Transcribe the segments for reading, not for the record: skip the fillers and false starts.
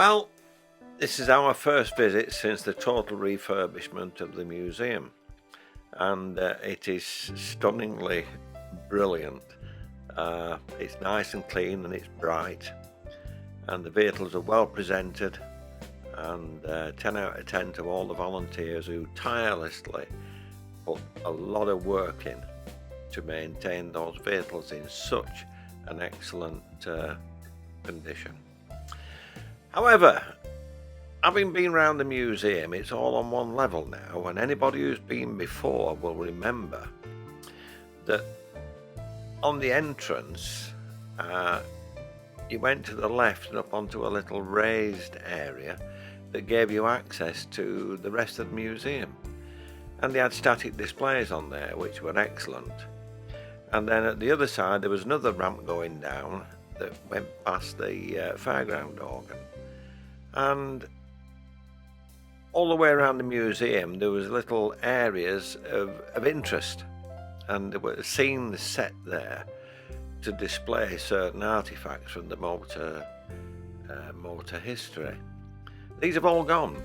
Well, this is our first visit since the total refurbishment of the museum, and it is stunningly brilliant. It's nice and clean and it's bright, and the vehicles are well presented, and 10 out of 10 to all the volunteers who tirelessly put a lot of work in to maintain those vehicles in such an excellent condition. However, having been around the museum, it's all on one level now, and anybody who's been before will remember that on the entrance you went to the left and up onto a little raised area that gave you access to the rest of the museum, and they had static displays on there which were excellent. And then at the other side there was another ramp going down that went past the fairground organ, and all the way around the museum there was little areas of interest, and there were scenes set there to display certain artifacts from the motor history. These have all gone,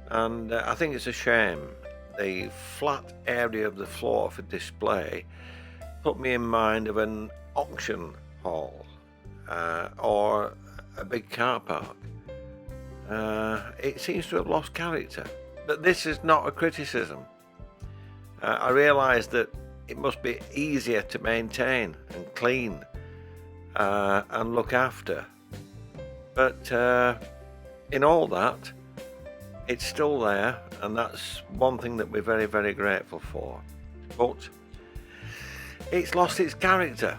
and I think it's a shame. The flat area of the floor for display put me in mind of an auction hall or a big car park. It seems to have lost character, but this is not a criticism. I realise that it must be easier to maintain and clean and look after, but in all that, it's still there, and that's one thing that we're very, very grateful for. But it's lost its character.